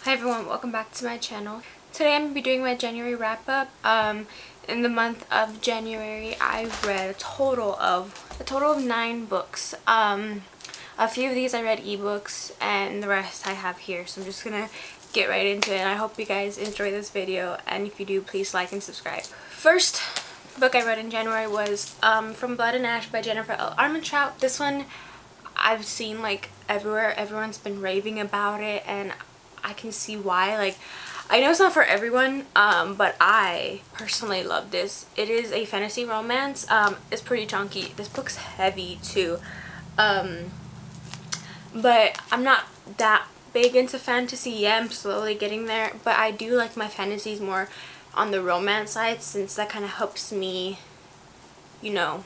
Hi everyone, welcome back to my channel. Today I'm going to be doing my January wrap up. In the month of January I read a total of 9 books. A few of these I read ebooks and the rest I have here, so I'm just going to get right into it, and I hope you guys enjoy this video, and if you do, please like and subscribe. First book I read in January was From Blood and Ash by Jennifer L. Armentrout. This one I've seen like everywhere. Everyone's been raving about it, and I can see why. Like, I know it's not for everyone, but I personally love this. It is a fantasy romance. It's pretty chunky. This book's heavy too, but I'm not that big into fantasy yet. I'm slowly getting there, but I do like my fantasies more on the romance side, since that kind of helps me, you know,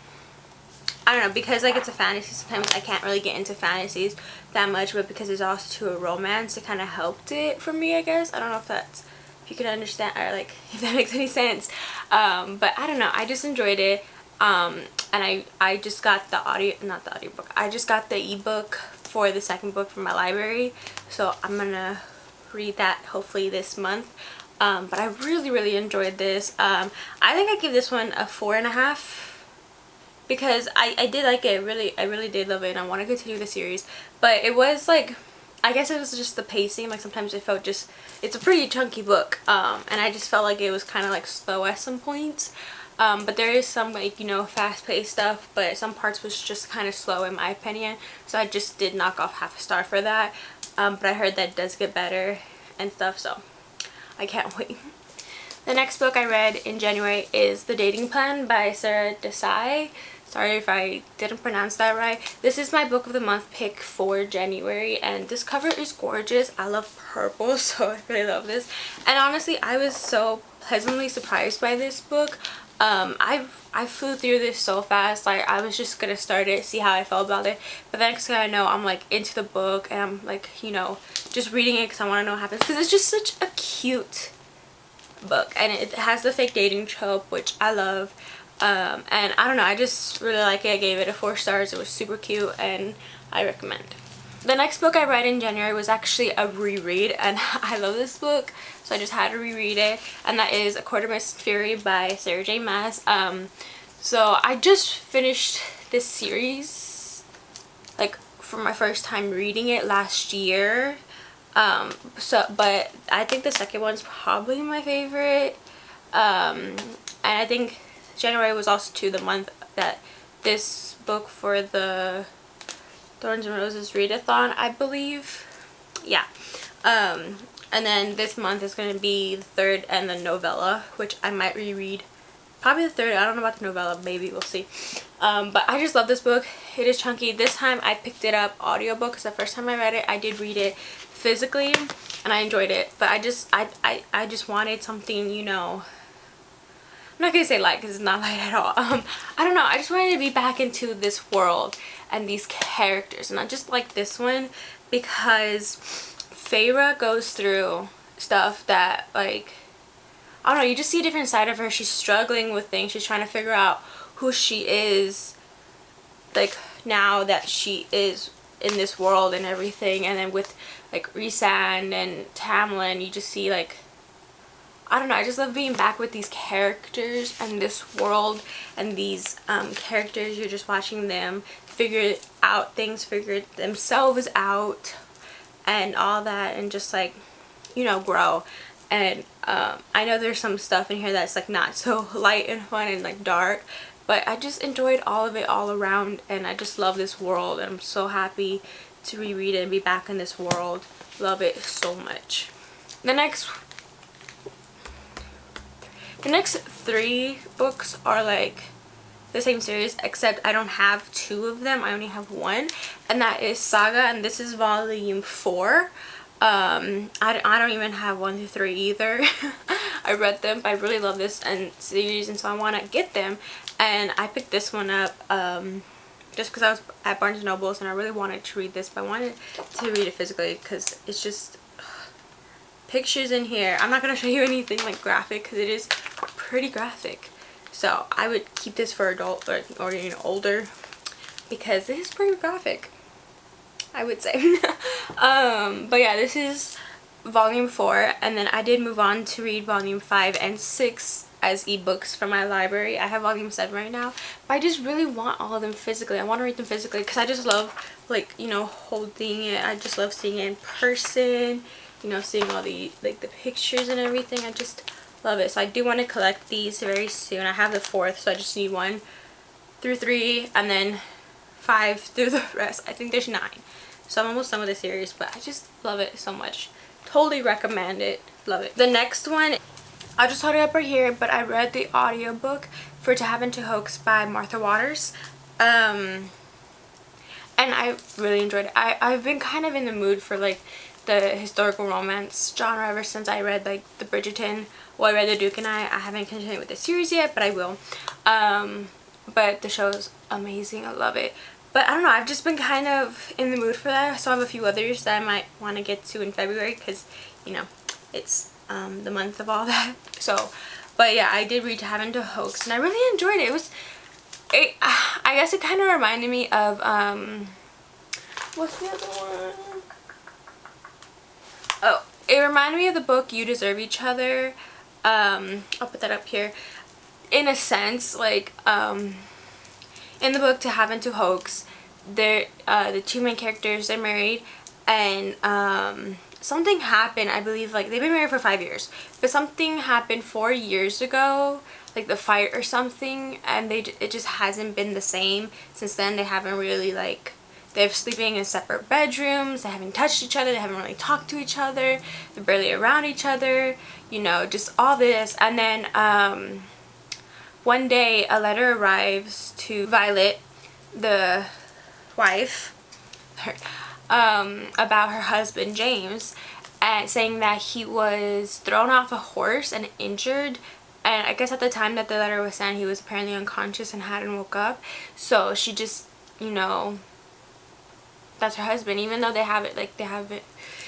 I don't know, because like it's a fantasy, sometimes I can't really get into fantasies that much, but because it's also to a romance, it kind of helped it for me, I guess. I don't know if you can understand, or like if that makes any sense, but I don't know, I just enjoyed it. And I just got the audiobook, I just got the ebook for the second book from my library, so I'm gonna read that hopefully this month. But I really enjoyed this. I think I give this one a 4.5, because I did like it. I really did love it, and I want to continue the series. But it was like, I guess it was just the pacing. Like sometimes it felt just, it's a pretty chunky book, and I just felt like it was kind of like slow at some points. But there is some, like, you know, fast-paced stuff, but some parts was just kind of slow in my opinion, so I just did knock off half a star for that. But I heard that it does get better and stuff, so I can't wait. The next book I read in January is The Dating Plan by Sarah Desai. Sorry if I didn't pronounce that right. This is my book of the month pick for January, and this cover is gorgeous. I love purple, so I really love this. And honestly, I was so pleasantly surprised by this book. I flew through this so fast. Like, I was just gonna start it, see how I felt about it, but the next thing I know, I'm like into the book, and I'm like, you know, just reading it because I want to know what happens, because it's just such a cute book, and it has the fake dating trope, which I love. And I don't know, I just really like it. I gave it a 4 stars. It was super cute, and I recommend. The next book I read in January was actually a reread, and I love this book, so I just had to reread it, and that is A Quartermass Fury by Sarah J. Maas. So I just finished this series, like, for my first time reading it last year. But I think the second one's probably my favorite. And I think January was also too the month that this book for the Thorns and Roses readathon, I believe. Yeah. And then this month is going to be the third and the novella, which I might reread. Probably the third. I don't know about the novella. Maybe. We'll see. But I just love this book. It is chunky. This time I picked it up audiobook, because the first time I read it, I did read it physically, and I enjoyed it. But I just wanted something, you know, I'm not gonna say light, because it's not light at all. I don't know, I just wanted to be back into this world and these characters, and not just like this one, because Feyre goes through stuff that, like, I don't know, you just see a different side of her. She's struggling with things. She's trying to figure out who she is, like, now that she is in this world and everything. And then with like Rhysand and Tamlin, you just see, like, I don't know, I just love being back with these characters and this world, and these characters, you're just watching them figure out things, figure themselves out and all that, and just, like, you know, grow. And I know there's some stuff in here that's like not so light and fun and like dark, but I just enjoyed all of it all around, and I just love this world, and I'm so happy to reread it and be back in this world. Love it so much. The next 3 books are like the same series, except I don't have 2 of them. I only have 1, and that is Saga, and this is volume 4. I don't even have 1 through 3 either. I read them, but I really love this and series, and so I want to get them, and I picked this one up just because I was at Barnes & Noble's and I really wanted to read this, but I wanted to read it physically because it's just pictures in here. I'm not going to show you anything like graphic, because it is pretty graphic, so I would keep this for adult or you know, older, because it is pretty graphic, I would say. But yeah, this is volume 4, and then I did move on to read volume 5 and 6 as ebooks from my library. I have volume 7 right now, but I just really want all of them physically. I want to read them physically because I just love, like, you know, holding it. I just love seeing it in person, you know, seeing all the, like, the pictures and everything. I just love it. So I do want to collect these very soon. I have the 4th, so I just need 1 through 3 and then 5 through the rest. I think there's 9. So I'm almost done with the series, but I just love it so much. Totally recommend it. Love it. The next one, I'll just hold it up right here, but I read the audiobook for To Happen To Hoax by Martha Waters. And I really enjoyed it. I've been kind of in the mood for like the historical romance genre ever since I read like the Bridgerton. Well, I read The Duke and I haven't continued with the series yet, but I will. But the show is amazing. I love it. But I don't know, I've just been kind of in the mood for that. So I have a few others that I might want to get to in February because, you know, it's the month of all that. So, but yeah, I did read To Happen To Hoax and I really enjoyed it. I guess it kind of reminded me of, what's the other one? Oh, it reminded me of the book You Deserve Each Other. I'll put that up here. In a sense, like, in the book To Happen To Hoax, the 2 main characters, they're married, and something happened. I believe, like, they've been married for 5 years, but something happened 4 years ago, like the fight or something, and it just hasn't been the same since then. They haven't really, like, they're sleeping in separate bedrooms, they haven't touched each other, they haven't really talked to each other, they're barely around each other, you know, just all this. And then one day a letter arrives to Violet, the wife, about her husband James, and saying that he was thrown off a horse and injured. And I guess at the time that the letter was sent, he was apparently unconscious and hadn't woke up. So she just, you know, that's her husband, even though they haven't,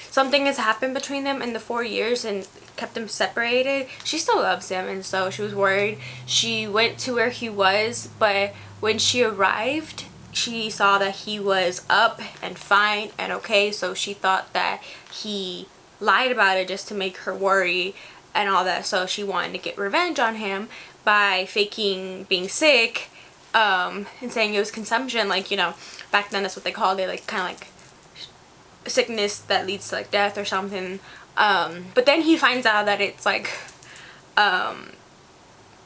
something has happened between them in the 4 years and kept them separated. She still loves him, and so she was worried. She went to where he was, but when she arrived, she saw that he was up and fine and okay, so she thought that he lied about it just to make her worry and all that. So she wanted to get revenge on him by faking being sick, and saying it was consumption, like, you know, back then that's what they called it, like, kind of like sickness that leads to, like, death or something. But then he finds out that it's like,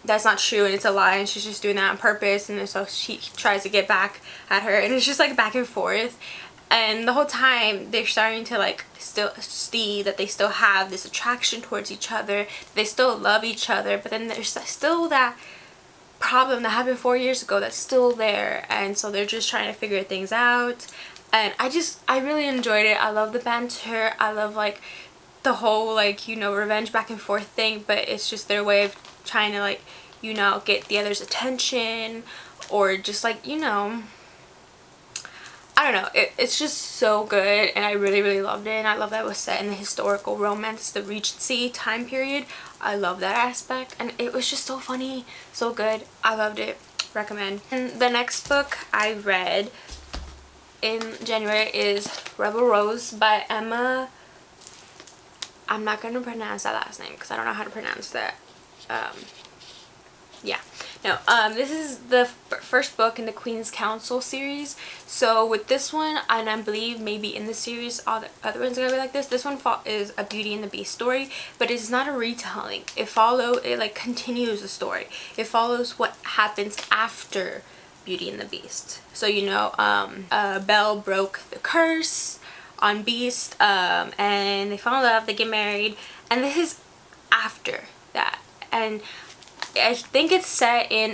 that's not true and it's a lie, and she's just doing that on purpose. And so she tries to get back at her, and it's just like back and forth. And the whole time they're starting to, like, still see that they still have this attraction towards each other, they still love each other, but then there's still that problem that happened 4 years ago that's still there. And so they're just trying to figure things out. And I really enjoyed it. I love the banter. I love, like, the whole, like, you know, revenge back and forth thing, but it's just their way of trying to, like, you know, get the other's attention, or just, like, you know, I don't know. It's just so good, and I really, really loved it. And I love that it was set in the historical romance, the Regency time period. I love that aspect, and it was just so funny, so good. I loved it. Recommend. And the next book I read in January is Rebel Rose by Emma. I'm not going to pronounce that last name because I don't know how to pronounce that. Yeah. No, this is the first book in the Queen's Counsel series. So with this one, and I believe maybe in the series all the other ones are going to be like this, this one is a Beauty and the Beast story, but it's not a retelling. It like continues the story. It follows what happens after Beauty and the Beast. So, you know, Belle broke the curse on Beast, and they fall in love, they get married, and this is after that. And I think it's set in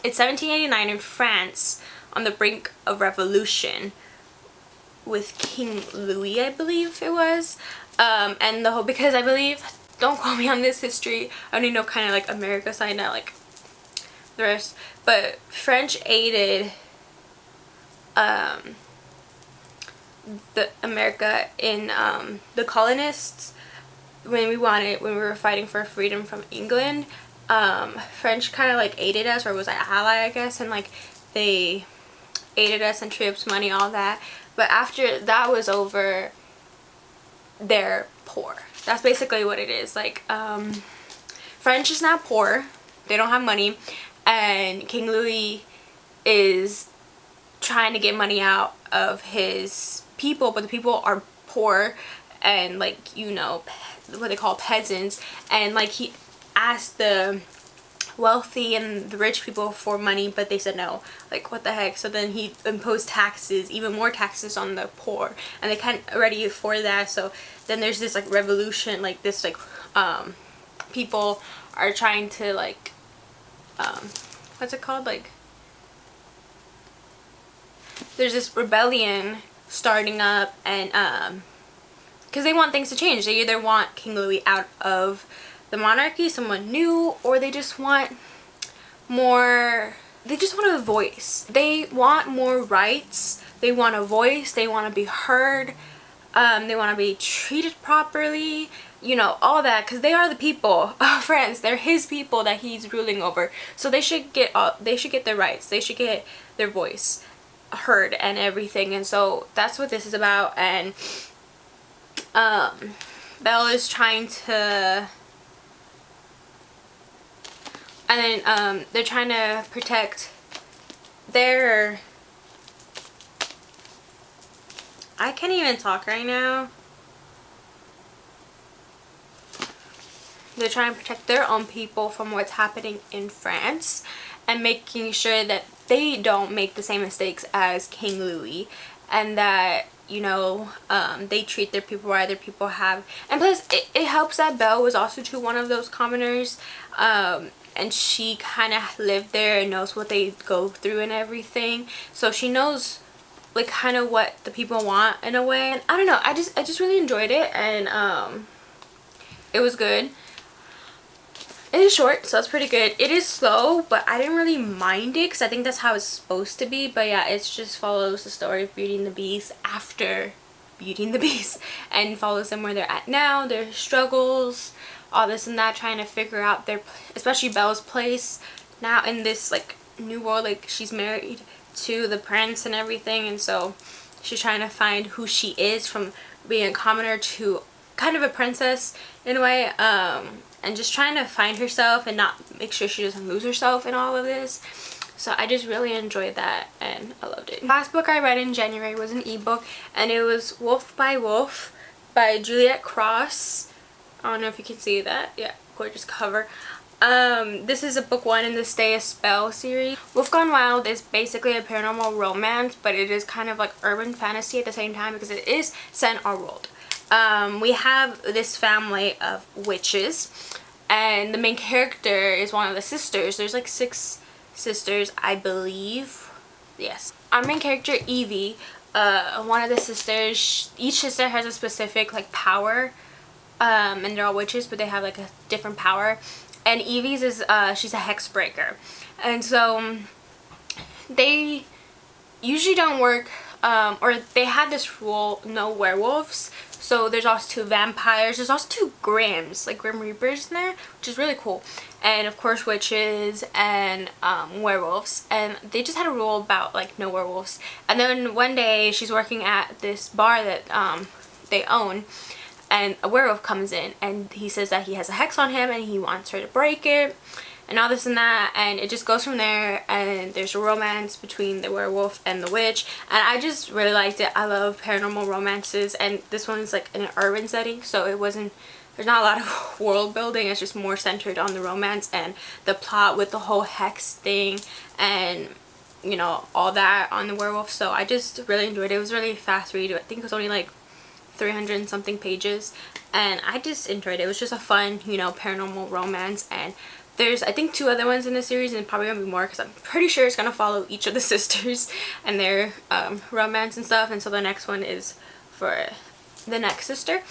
it's 1789 in France, on the brink of revolution with King Louis, I believe it was. And the whole, because I believe, don't quote me on this history, I only know kind of like America side, not like the rest, but French aided the America in the colonists when we were fighting for freedom from England. French kind of like aided us, or was an ally, I guess, and like they aided us in troops, money, all that. But after that was over, their poor. That's basically what it is. Like, French is now poor. They don't have money. And King Louis is trying to get money out of his people, but the people are poor and, like, you know, what they call peasants. And like, he asked the wealthy and the rich people for money, but they said no. Like, what the heck? So then he imposed taxes, even more taxes on the poor, and they can't already afford that. So then there's this like revolution, like this like people are trying to like what's it called, like there's this rebellion starting up, and because they want things to change. They either want King Louis out of the monarchy, someone new, or they just want more, they just want a voice. They want more rights, they want a voice, they want to be heard, they want to be treated properly, you know, all that, because they are the people of France. They're his people that he's ruling over, so they should get their rights, they should get their voice heard and everything. And so that's what this is about. And Belle is trying to, and then they're trying to protect their, I can't even talk right now. They're trying to protect their own people from what's happening in France, and making sure that they don't make the same mistakes as King Louis, and that, you know, they treat their people where other people have. And plus it helps that Belle was also too one of those commoners, and she kind of lived there and knows what they go through and everything, so she knows like kind of what the people want in a way. And I don't know, I just really enjoyed it, and it was good. It is short, so it's pretty good. It is slow, but I didn't really mind it because I think that's how it's supposed to be. But yeah, it just follows the story of Beauty and the Beast after Beauty and the Beast, and follows them where they're at now, their struggles, all this and that, trying to figure out their, especially Belle's place now in this like new world. Like, she's married to the prince and everything, and so she's trying to find who she is, from being a commoner to kind of a princess in a way, and just trying to find herself and not make sure she doesn't lose herself in all of this. So I just really enjoyed that, and I loved it. Last book I read in January was an ebook, and it was Wolf by Wolf by Juliet Cross. I don't know if you can see that. Yeah, gorgeous cover. This is a book 1 in the Stay a Spell series. Wolf Gone Wild is basically a paranormal romance, but it is kind of like urban fantasy at the same time, because it is set in our world. We have this family of witches, and the main character is one of the sisters. There's like 6 sisters, I believe. Yes. Our main character, Evie, one of the sisters, each sister has a specific like power, and they're all witches, but they have like a different power. And Evie's is she's a hex breaker, and so they usually don't work, or they had this rule, no werewolves. So there's also 2 vampires, there's also 2 Grims, like Grim Reapers in there, which is really cool. And of course witches and werewolves. And they just had a rule about like no werewolves. And then one day she's working at this bar that they own, and a werewolf comes in, and he says that he has a hex on him and he wants her to break it, and all this and that, and it just goes from there. And there's a romance between the werewolf and the witch, and I just really liked it. I love paranormal romances, and this one's like in an urban setting, so it wasn't, there's not a lot of world building. It's just more centered on the romance and the plot with the whole hex thing, and you know, all that on the werewolf. So I just really enjoyed it. It was really fast read. I think it was only like 300 and something pages, and I just enjoyed it. It was just a fun, you know, paranormal romance. And there's, I think, 2 other ones in the series, and probably gonna be more, because I'm pretty sure it's gonna follow each of the sisters and their romance and stuff. And so the next one is for the next sister.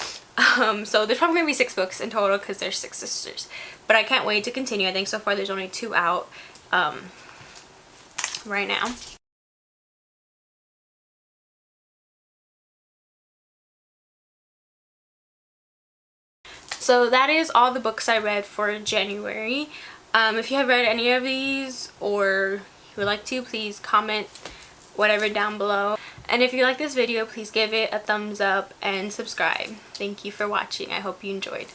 So there's probably gonna be 6 books in total, because there's 6 sisters. But I can't wait to continue. I think so far there's only 2 out right now. So that is all the books I read for January. If you have read any of these, or you would like to, please comment whatever down below. And if you like this video, please give it a thumbs up and subscribe. Thank you for watching. I hope you enjoyed.